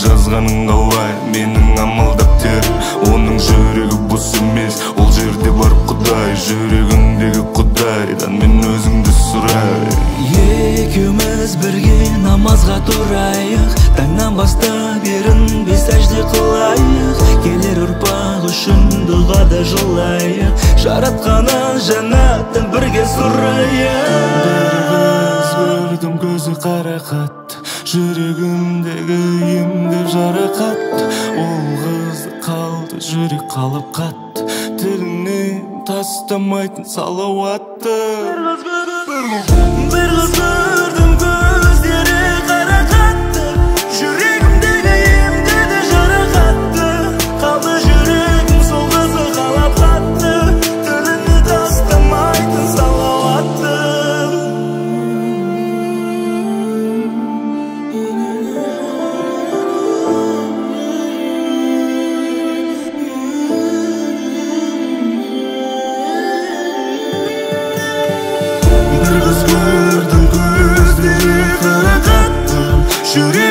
жазғаның қалай менің амалдап терім. Оның жүрегі бос емес, ол жерде бар Құдай. Жүрегіңдегі Құдайдан мен өзіңді сұрай. Екеуміз бірге намазға тұрайық, таңнан бастап ерінбей сәжде қылайық. Келер ұрпақ үшін дұғада жылайық, жаратқаннан жәннатын бірге сұрайық. Бір қыз көрдім, көзі қарақат, жүрегімдегі емдеп жарақат. Ол қызды қалды, жүрек қалып қатты, тілінен тастамайтын салауатты. Бір қыз көрдім, көздері қарақатты, жүрегімдегі емдеді жарақатты. Қалды жүрегім сол қызды қалап қатты, тіліне тастамайтын салауатты. Бір қыз көрдім, көздері қарақатты, жүрегімдегі